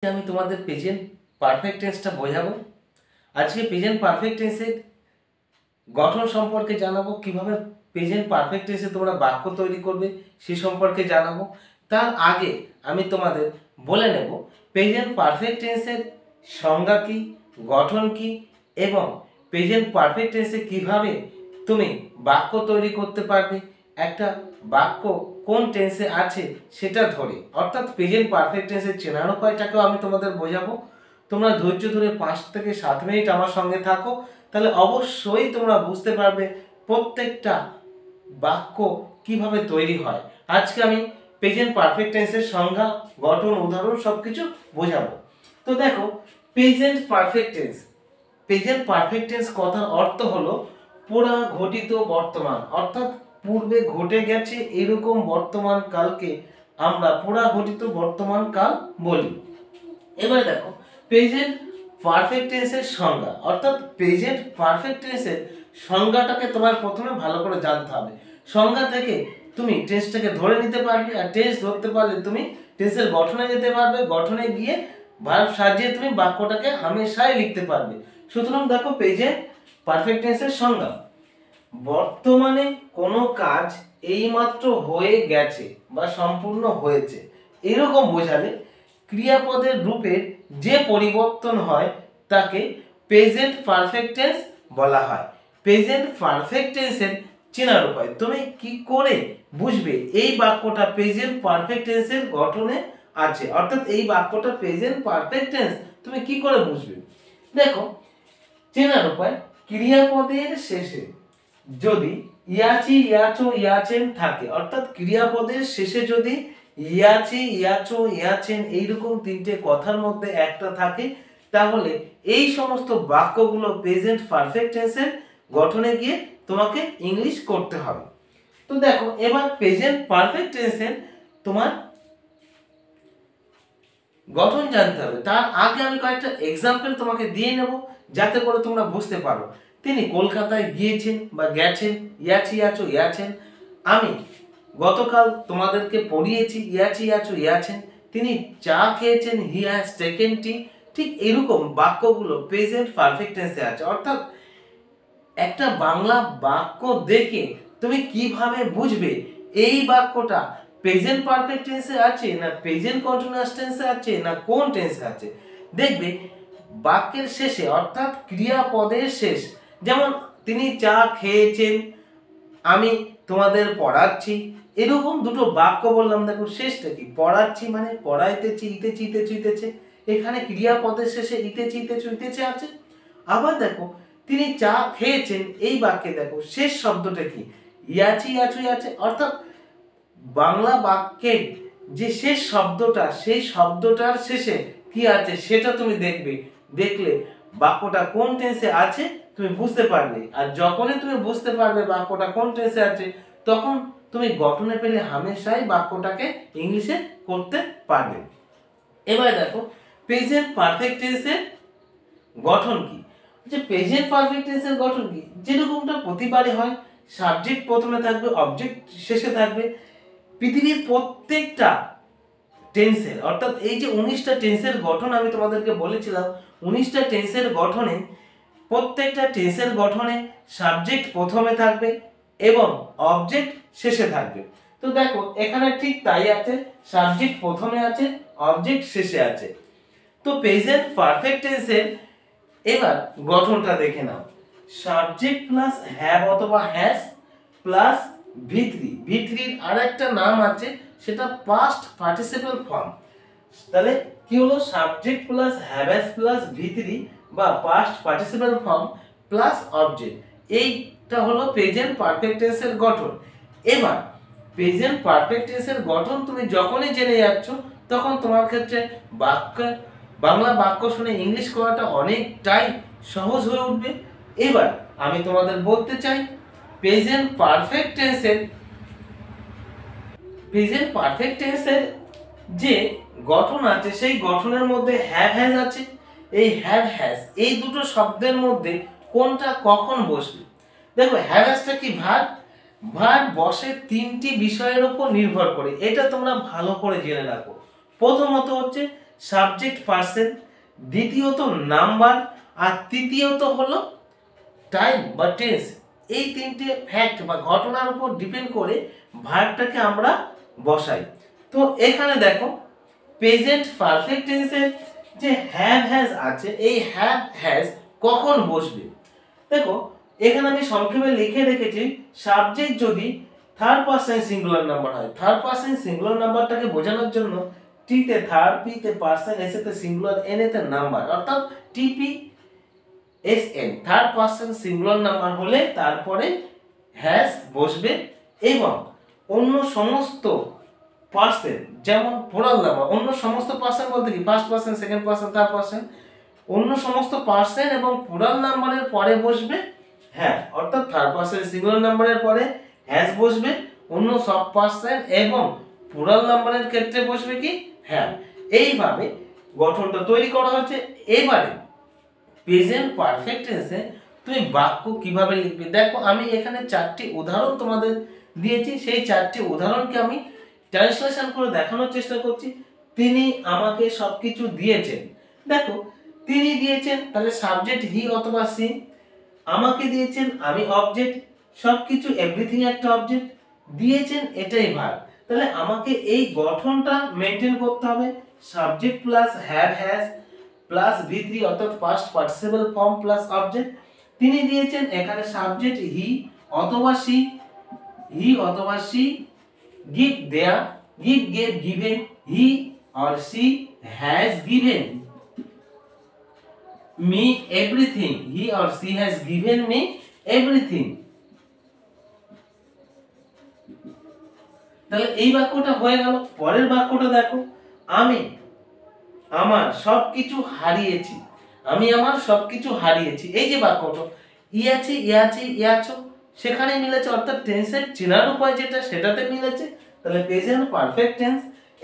আমি তোমাদের present perfect টেন্সটা বোঝাবো। আজকে প্রেজেন্ট পারফেক্ট টেন্সের গঠন সম্পর্কে জানাবো, কিভাবে প্রেজেন্ট পারফেক্ট টেন্সে তোমরা বাক্য তৈরি করবে সে সম্পর্কে জানাবো। তার আগে আমি তোমাদের বলে নেব প্রেজেন্ট পারফেক্ট টেন্সের সংজ্ঞা কী, গঠন কী এবং প্রেজেন্ট পারফেক্ট টেন্সে কিভাবে তুমি বাক্য তৈরি করতে পারবে। একটা বাক্য কোন টেন্সে আছে সেটা ধরে, অর্থাৎ প্রেজেন্ট পারফেক্ট টেন্সের চেনার উপায়টাকেও আমি তোমাদের বোঝাবো। তোমরা ধৈর্য ধরে 5 থেকে 7 মিনিট আমার সঙ্গে থাকো, তাহলে অবশ্যই তোমরা বুঝতে পারবে প্রত্যেকটা বাক্য কিভাবে তৈরি হয়। আজকে আমি প্রেজেন্ট পারফেক্ট টেন্সের সংজ্ঞা, গঠন, উদাহরণ সবকিছু বোঝাবো। তো দেখো, present perfect tense, present perfect tense কথার অর্থ হলো পুরা ঘটিত বর্তমান, অর্থাৎ পূর্বে ঘটে গেছে এরকম বর্তমান কালকে আমরা পুরা ঘটিত বর্তমান কাল বলি। এবার দেখো প্রেজেন্ট পারফেক্ট টেন্সের সংজ্ঞা, অর্থাৎ প্রেজেন্ট পারফেক্ট টেন্সের সংজ্ঞাটাকে তোমার প্রথমে ভালো করে জানতে হবে। সংজ্ঞা থেকে তুমি টেন্সটাকে ধরে নিতে পারবে, আর টেন্স ধরতে পারলে তুমি টেন্সের গঠনে যেতে পারবে, গঠনে গিয়ে ভার্ব সাজিয়ে তুমি বাক্যটাকে হামেশাই লিখতে পারবে। সুতরাং দেখো প্রেজেন্ট পারফেক্ট টেন্সের সংজ্ঞা: বর্তমানে কোনো কাজ এইমাত্র হয়ে গেছে বা সম্পূর্ণ হয়েছে এরকম বোঝালে ক্রিয়াপদের রূপের যে পরিবর্তন হয় তাকে প্রেজেন্ট পারফেক্ট টেন্স বলা হয়। প্রেজেন্ট পারফেক্ট টেন্সের চেনার উপায়, তুমি কি করে বুঝবে এই বাক্যটা প্রেজেন্ট পারফেক্ট টেন্সের গঠনে আছে, অর্থাৎ এই বাক্যটা প্রেজেন্ট পারফেক্ট টেন্স তুমি কি করে বুঝবে। দেখো চেনার উপায়: ক্রিয়াপদের শেষে যদি ইয়াচি, ইয়াচো, ইয়াচেন থাকে, অর্থাৎ ক্রিয়াপদের শেষে যদি ইয়াচি, ইয়াচো, ইয়াচেন এইরকম তিনটে কথার মধ্যে একটা থাকে, তাহলে এই সমস্ত বাক্যগুলো প্রেজেন্ট পারফেক্ট টেন্সের গঠনে গিয়ে তোমাকে ইংলিশ করতে হবে। তো দেখো এবার প্রেজেন্ট পারফেক্ট টেন্সের তোমার গঠন জানতে হবে। তার আগে আমি কয়েকটা এক্সাম্পল তোমাকে দিয়ে নেব যাতে করে তোমরা বুঝতে পারো। তিনি কলকাতায় গিয়েছেন বা গেছেন, ইয়াচি, ইয়াচো, ইয়াছেন। আমি গতকাল তোমাদেরকে পড়িয়েছি ইয়াচি, ইয়াচো, ইয়াছেন। তিনি চা খেয়েছেন, হি হ্যাজ টেকেন টি। ঠিক এরকম বাক্যগুলো প্রেজেন্ট পারফেক্ট টেন্সে আছে। অর্থাৎ একটা বাংলা বাক্য দেখে তুমি কিভাবে বুঝবে এই বাক্যটা প্রেজেন্ট পারফেক্ট টেন্সে আছে না প্রেজেন্ট কন্টিনিউয়াস টেন্সে আছে না কোন টেন্সে আছে। দেখবে বাক্যের শেষে, অর্থাৎ ক্রিয়াপদের শেষ, যেমন তিনি চা খেয়েছেন, আমি তোমাদের পড়াচ্ছি, এরকম দুটো বাক্য বললাম। দেখো শেষটা কি, পড়াচ্ছি মানে পড়াইতেছি, ইতেছি, ইতেছি, ইতেছে, এখানে ক্রিয়াপদের শেষে ইতেছি, ইতেছি, ইতেছে আছে। আবার দেখো তিনি চা খেয়েছেন, এই বাক্যে দেখো শেষ শব্দটা কি, ইয়াচি, ইয়াচু, ইয়াচে। অর্থাৎ বাংলা বাক্যের যে শেষ শব্দটা, সেই শব্দটার শেষে কি আছে সেটা তুমি দেখবে। দেখলে বাক্যটা কোন টেন্সে আছে তুমি বুঝতে পারবে। আর যখনই তুমি বুঝতে পারবে বাক্যটা কোন টেন্সে আছে, তখন তুমি গঠনে পেলে হামেশাই বাক্যটাকে ইংলিশে করতে পারবে। এবার দেখো প্রেজেন্ট পারফেক্ট টেন্সের গঠন কি। যে প্রেজেন্ট পারফেক্ট টেন্সের গঠন কি, যেরকমটা প্রতিবারে হয়, সাবজেক্ট প্রথমে থাকবে, অবজেক্ট শেষে থাকবে। পৃথিবীর প্রত্যেকটা টেন্সের, অর্থাৎ এই যে 19টা টেন্সের গঠন আমি তোমাদেরকে বলেছিলাম, 19টা টেন্সের গঠনে প্রত্যেকটা টেন্সের গঠনে সাবজেক্ট প্রথমে থাকবে এবং অবজেক্ট শেষে থাকবে। তো দেখো এখানে ঠিক তাই আছে, সাবজেক্ট প্রথমে আছে, অবজেক্ট শেষে আছে। তো প্রেজেন্ট পারফেক্ট টেন্সের এবার গঠনটা দেখে নাও। সাবজেক্ট প্লাস হ্যাভ অথবা হ্যাজ প্লাস ভি3, ভি3-র আরেকটা নাম আছে, সেটা পাস্ট পার্টিসিপল ফর্ম। তাহলে কি হলো, সাবজেক্ট প্লাস হ্যাভ প্লাস ভি3 বা past participle form plus object, এইটা হলো প্রেজেন্ট পারফেক্ট টেন্সের গঠন। এবার প্রেজেন্ট পারফেক্ট টেন্সের গঠন তুমি যখনই জেনে যাচ্ছ, তখন তোমার ক্ষেত্রে বাংলা বাক্য শুনে ইংলিশ করাটা অনেকটাই সহজ হয়ে উঠবে। এবার আমি তোমাদের বলতে চাই প্রেজেন্ট পারফেক্ট টেন্সের যে গঠন আছে, সেই গঠনের মধ্যে হ্যাভ হ্যাজ আছে। এই হ্যাভ হ্যাজ এই দুটো শব্দের মধ্যে কোনটা কখন বসবে। দেখো হ্যাভ হ্যাজটা কি, ভার্ব, ভার্ব বসে তিনটি বিষয়ের উপর নির্ভর করে, এটা তোমরা ভালো করে জেনে রাখো। প্রথমত হচ্ছে সাবজেক্ট পার্সন, দ্বিতীয়ত নাম্বার, আর তৃতীয়ত হলো টাইম বা টেন্স। এই তিনটে ফ্যাক্ট বা ঘটনার উপর ডিপেন্ড করে ভার্বটাকে আমরা বসাই। তো এখানে দেখো প্রেজেন্ট পারফেক্ট টেন্সের যে হ্যাভ হ্যাজ আছে, এই হ্যাভ হ্যাজ কখন বসবে? দেখো এখানে আমি সংক্ষেপে লিখে রেখেছি, সাবজেক্ট যদি থার্ড পারসন সিঙ্গুলার নাম্বার হয়, থার্ড পারসন সিঙ্গুলার নাম্বারটাকে বোঝানোর জন্য টি তে থার্ড, পি তে পারসন, এস তে সিঙ্গুলার, এন তে নাম্বার, অর্থাৎ টিপি S N third person singular number হলে তারপরে হ্যাজ বসবে। এবং অন্য সমস্ত পার্সন, যেমন প্লুরাল নাম্বার, অন্য সমস্ত পার্সন বলতে কি first person, second person, third person, অন্য সমস্ত পার্সন এবং প্লুরাল নাম্বারের পরে বসবে হ্যাঁ, অর্থাৎ থার্ড পারসন সিঙ্গুলার নাম্বারের পরে হ্যাজ বসবে, অন্য সব পার্সন এবং প্লুরাল নাম্বারের ক্ষেত্রে বসবে কি হ্যাঁ। এইভাবে গঠনটা তৈরি করা হচ্ছে। এবারে প্রেজেন্ট পারফেক্ট টেন্সে তুমি বাক্য কিভাবে লিখবে, দেখো আমি এখানে চারটি উদাহরণ তোমাদের দিয়েছি, সেই চারটি উদাহরণকে আমি ট্রান্সলেশন করে দেখানোর চেষ্টা করছি। তিনি আমাকে সবকিছু দিয়েছেন, দেখো তিনি দিয়েছেন তাহলে সাবজেক্ট হি অথবা সি, আমাকে দিয়েছেন আমি অবজেক্ট, সবকিছু এভরিথিং একটা অবজেক্ট, দিয়েছেন এটাই ভার্ব। তাহলে আমাকে এই গঠনটা মেনটেন করতে হবে, subject plus have has plus ভি3 অর্থাৎ past participle form plus object. তিনি দিয়েছেন, এখানে সাবজেক্ট হি অথবা সি, হি অথবা she, give there, give gave given, he or she has given me everything, he or she has given me everything। তাহলে এই বাক্যটা হয়ে গেল। পরের বাক্যটা দেখো, আমি আমার সবকিছু হারিয়েছি, আমি আমার সবকিছু হারিয়েছি। এই যে বাক্যটা ইয়াছে ইয়াছে ইয়াছো সেখানে মিলেছে, অর্থাৎ টেন্সের চেনার উপায় যেটা সেটাতে মিলেছে। তাহলে প্রেজেন্ট পারফেক্ট টেন্স,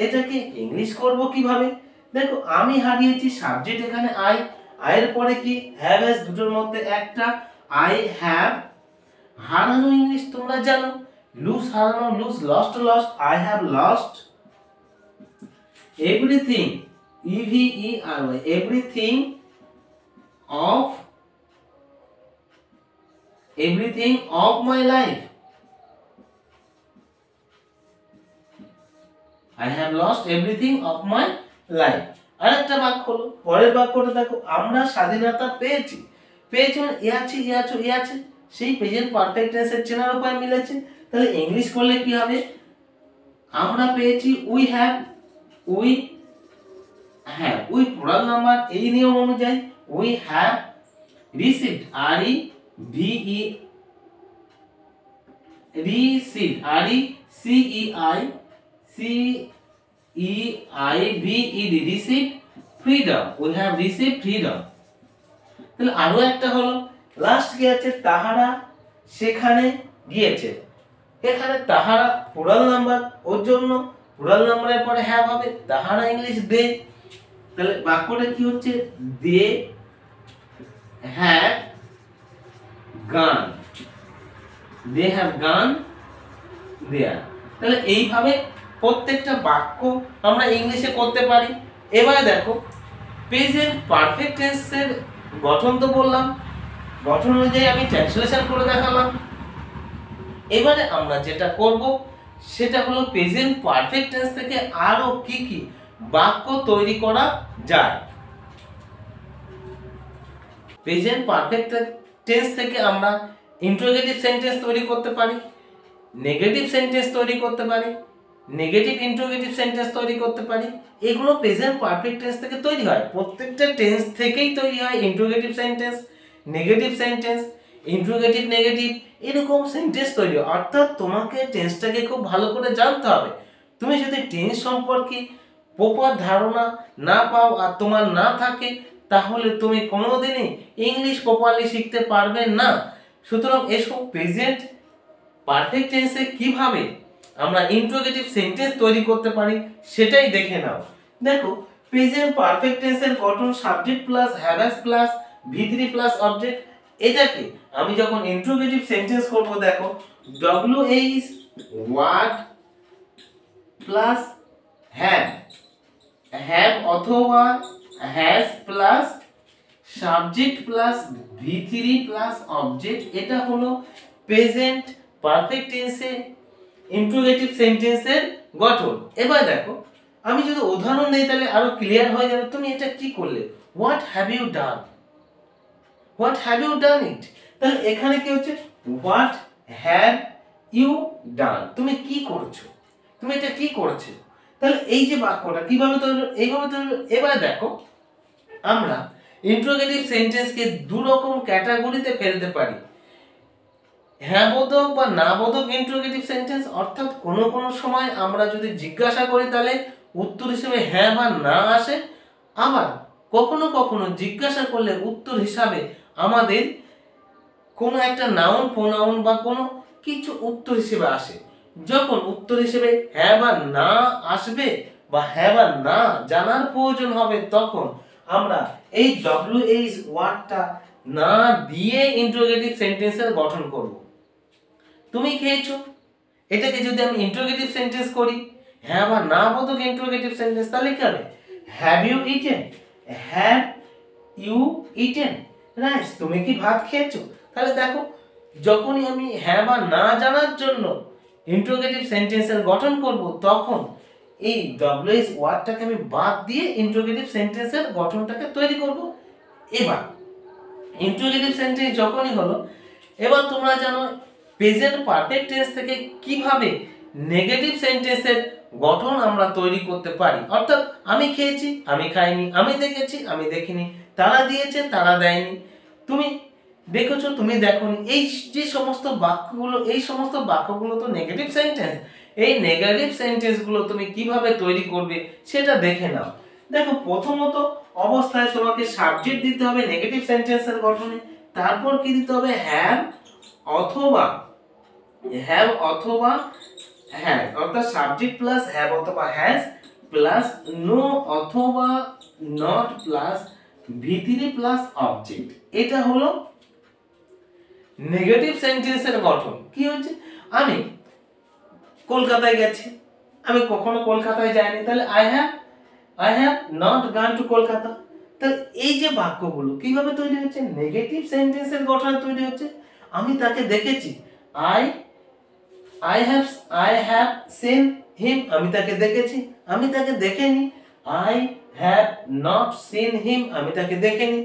এটাকে ইংলিশ করব কিভাবে? দেখো আমি হারিয়েছি, সাবজেক্ট এখানে আই, আয়ের পরে কি হ্যাভ হ্যাজ, দুটোর মধ্যে একটা আই হ্যাভ। হারানো ইংলিশ তোমরা জানো, লুজ হারানো, lose lost lost, I have lost everything, EVERY everything of my life, I have lost everything of my life। আরেকটা বাক্য হলো, পরের বাক্যটা দেখো, আমরা স্বাধীনতা পেয়েছি, পেয়েছি মানে ইয়াছি ইয়াছো ইয়াছে, সেই প্রেজেন্ট পারফেক্ট টেন্সের চেনার উপায় মিলেছে। তাহলে ইংলিশ করলে কি হবে? আমরা পেয়েছি উই হ্যাভ, উই হ্যাঁ উই প্লুরাল নাম্বার, এই নিয়ম অনুযায়ী we have received, REVE received, RECEIVED received freedom, we have received freedom. তাহলে আরো একটা হলো, লাস্ট কি আছে, তাহারা সেখানে গিয়েছে, এখানে তাহারা প্লুরাল নাম্বার, ওর জন্য প্লুরাল নাম্বারের পরে হ্যাভ হবে, তাহারা ইংলিশ দে। তাহলে বাক্যটা কি হচ্ছে, দে হ্যাভ গান, দে হ্যাভ গান দেয়ার। তাহলে এইভাবে প্রত্যেকটা বাক্য আমরা ইংলিশে করতে পারি। এবারে দেখো প্রেজেন্ট পারফেক্ট টেন্সের গঠন তো বললাম, গঠন অনুযায়ী আমি ট্রান্সলেশন করে দেখালাম। এবারে আমরা যেটা করব সেটা হলো প্রেজেন্ট পারফেক্ট টেন্স থেকে আরো কি কি বাক্য তৈরি করা যায়। প্রেজেন্ট পারফেক্ট টেন্স থেকে আমরা ইন্টারোগেটিভ সেন্টেন্স তৈরি করতে পারি, নেগেটিভ সেন্টেন্স তৈরি করতে পারি, নেগেটিভ ইন্টারোগেটিভ সেন্টেন্স তৈরি করতে পারি। এগুলো প্রেজেন্ট পারফেক্ট টেন্স থেকে তৈরি হয়, প্রত্যেকটা টেন্স থেকেই তৈরি হয় interrogative sentence, negative sentence, interrogative negative, এরকম সেন্টেন্স তৈরি হয়। অর্থাৎ তোমাকে টেন্সটাকে খুব ভালো করে জানতে হবে। তুমি যদি টেন্স সম্পর্কে প্রপার ধারণা না পাও আর তোমার না থাকে, তাহলে তুমি কোনোদিনই ইংলিশ প্রপারলি শিখতে পারবে না। সুতরাং এসব প্রেজেন্ট পারফেক্ট টেন্সে কিভাবে আমরা ইন্টারোগেটিভ সেন্টেন্স তৈরি করতে পারি সেটাই দেখে নাও। দেখো প্রেজেন্ট পারফেক্ট টেন্সের গঠন subject plus have has plus V3 plus object. এটাকে আমি যখন ইন্টারোগেটিভ সেন্টেন্স করব, দেখো WH what plus have have অথবা has plus subject plus V3 plus object, এটা হলো প্রেজেন্ট পারফেক্ট টেন্সে ইন্ট্রোগেটিভ সেন্টেন্সের গঠন। এবার দেখো আমি যদি উদাহরণ দিই তাহলে আরো ক্লিয়ার হয়ে যাবে। তুমি এটা কি করলে, what have you done, what have you done it. তাহলে এখানে কি হচ্ছে, হোয়াট হ্যাভ ইউ ডান, তুমি কি করছো, তুমি এটা কি করেছো। তাহলে এই যে বাক্যটা কিভাবে তৈরি হলো, এইভাবে তৈরি হলো। এবার দেখো আমরা ইন্ট্রোগেটিভ সেন্টেন্সকে দু রকম ক্যাটাগরিতে ফেলতে পারি, হ্যাঁ বোধক বা না বোধক ইন্ট্রোগেটিভ সেন্টেন্স। অর্থাৎ কোনো কোনো সময় আমরা যদি জিজ্ঞাসা করি তাহলে উত্তর হিসেবে হ্যাঁ বা না আসে, আবার কখনো কখনো জিজ্ঞাসা করলে উত্তর হিসাবে আমাদের কোনো একটা নাউন প্রোনাউন বা কোনো কিছু উত্তর হিসেবে আসে। যখন উত্তর হিসেবে হ্যাঁ বা না আসবে বা হ্যাঁ বা না জানার প্রয়োজন হবে, তখন আমরা এই WH ওয়ার্ডটা না দিয়ে ইন্ট্রোগেটিভ সেন্টেন্সের গঠন করব। তুমি খেয়েছো, এটাকে যদি আমি ইন্ট্রোগেটিভ সেন্টেন্স করি, হ্যাঁ বা না বোধক ইন্ট্রোগেটিভ সেন্টেন্স, তাহলে কি হবে, have you eaten, have you eaten rice, তুমি কি ভাত খেয়েছো। তাহলে দেখো যখনই আমি হ্যাঁ বা না জানার জন্য ইন্ট্রোগেটিভ সেন্টেন্সের গঠন করব, তখন এই WH ওয়ার্ডটাকে আমি বাদ দিয়ে ইন্ট্রোগেটিভ সেন্টেন্সের গঠনটাকে তৈরি করব। এবার ইন্ট্রোগেটিভ সেন্টেন্স যখনই হলো, এবার তোমরা জানো প্রেজেন্ট পারফেক্ট টেন্স থেকে কিভাবে নেগেটিভ সেন্টেন্সের গঠন আমরা তৈরি করতে পারি। অর্থাৎ আমি খেয়েছি, আমি খাইনি, আমি দেখেছি, আমি দেখিনি, তারা দিয়েছে, তারা দেয়নি, তুমি দেখেছো, তুমি দেখোনি, এই যে সমস্ত বাক্যগুলো, এই সমস্ত বাক্যগুলো তো নেগেটিভ সেন্টেন্স। এই নেগেটিভ সেন্টেন্সগুলো তুমি কিভাবে তৈরি করবে সেটা দেখে নাও। দেখো প্রথমত অবস্থায় তোমাকে সাবজেক্ট দিতে হবে নেগেটিভ সেন্টেন্সের গঠনে, তারপর কি দিতে হবে, হ্যাভ অথবা হ্যাজ, অর্থাৎ সাবজেক্ট প্লাস হ্যাভ অথবা হ্যাজ প্লাস নো অথবা not plus V3 plus object. এটা হলো নেগেটিভ সেন্টেন্সের গঠন। কি হচ্ছে, আমি কলকাতায় গেছি, আমি কখনো কলকাতায় যাইনি, তাহলে আই হ্যাভ নট গান টু কলকাতা। তাহলে এই যে বাক্যগুলো কিভাবে তৈরি হচ্ছে, নেগেটিভ সেন্টেন্সের গঠনে তৈরি হচ্ছে। আমি তাকে দেখেছি, I have seen him, আমি তাকে দেখেছি, আমি তাকে দেখিনি, I have not seen him, আমি তাকে দেখিনি।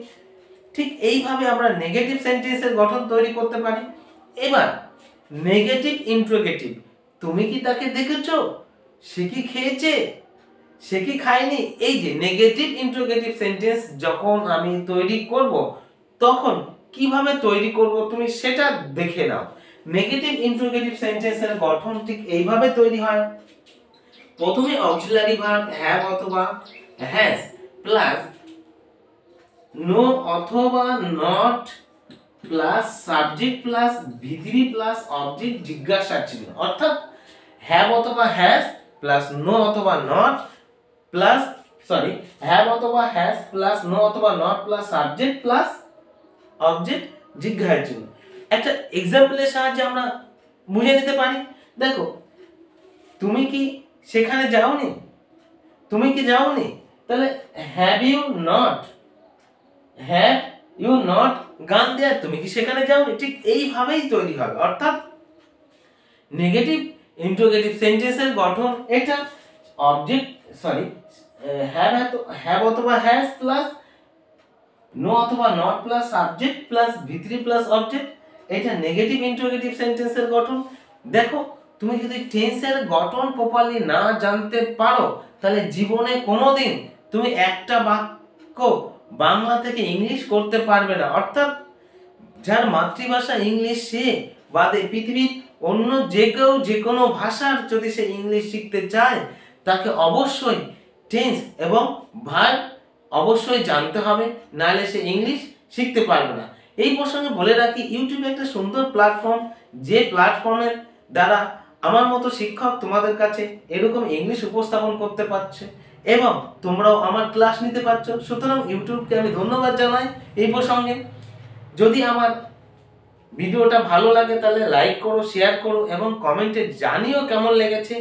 ঠিক এইভাবে আমরা নেগেটিভ সেন্টেন্সের গঠন তৈরি করতে পারি। এবার নেগেটিভ ইন্ট্রোগেটিভ, তুমি কি তাকে দেখেছো, সে কি খেয়েছে, সে কি খায়নি। এই যে নেগেটিভ ইন্ট্রোগেটিভ সেন্টেন্স যখন আমি তৈরি করব, তখন কিভাবে তৈরি করব তুমি সেটা দেখে নাও। নেগেটিভ ইন্ট্রোগেটিভ সেন্টেন্সের গঠন ঠিক এইভাবে তৈরি হয়। প্রথমে অক্সিলারি ভার্ব হ্যাভ অথবা হ্যাজ প্লাস নো অথবা not plus subject plus V3 plus object জিজ্ঞাসার চিহ্ন। অর্থাৎ হ্যাভ অথবা হ্যাজ প্লাস নো অথবা নট প্লাস হ্যাভ অথবা হ্যাজ প্লাস নো অথবা not plus subject plus object জিজ্ঞাসার চিহ্ন। একটা এক্সাম্পলের সাহায্যে আমরা বুঝে নিতে পারি। দেখো তুমি কি সেখানে যাওনি, তুমি কি যাওনি, তাহলে হ্যাভ ইউ নট গান দেয়ার, তুমি কি সেখানে যাওনি। ঠিক এইভাবেই তৈরি হবে। অর্থাৎ নেগেটিভ ইন্ট্রোগেটিভ সেন্টেন্সের গঠন এটা অবজেক্ট হ্যাভ অথবা হ্যাজ প্লাস নো অথবা not plus subject plus V3 plus object, এটা নেগেটিভ ইন্ট্রোগেটিভ সেন্টেন্সের গঠন। দেখো তুমি যদি টেন্সের গঠন প্রপারলি না জানতে পারো, তাহলে জীবনে কোনোদিন তুমি একটা বাক্য বাংলা থেকে ইংলিশ করতে পারবে না। অর্থাৎ যার মাতৃভাষা ইংলিশ, সে বাদে পৃথিবীর অন্য যে কেউ যে কোনো ভাষার যদি সে ইংলিশ শিখতে চায়, তাকে অবশ্যই টেন্স এবং ভার্ব অবশ্যই জানতে হবে, নাহলে সে ইংলিশ শিখতে পারবে না। এই প্রসঙ্গে বলে রাখি, ইউটিউব একটা সুন্দর প্ল্যাটফর্ম, যে প্ল্যাটফর্মের দ্বারা আমার মতো শিক্ষক তোমাদের কাছে এরকম ইংলিশ উপস্থাপন করতে পারছে এবং তোমরাও আমার ক্লাস নিতে পারছো। সুতরাং ইউটিউবকে আমি ধন্যবাদ জানাই এই প্রসঙ্গে। যদি আমার ভিডিওটা ভালো লাগে তাহলে লাইক করো, শেয়ার করো এবং কমেন্টে জানিও কেমন লেগেছে।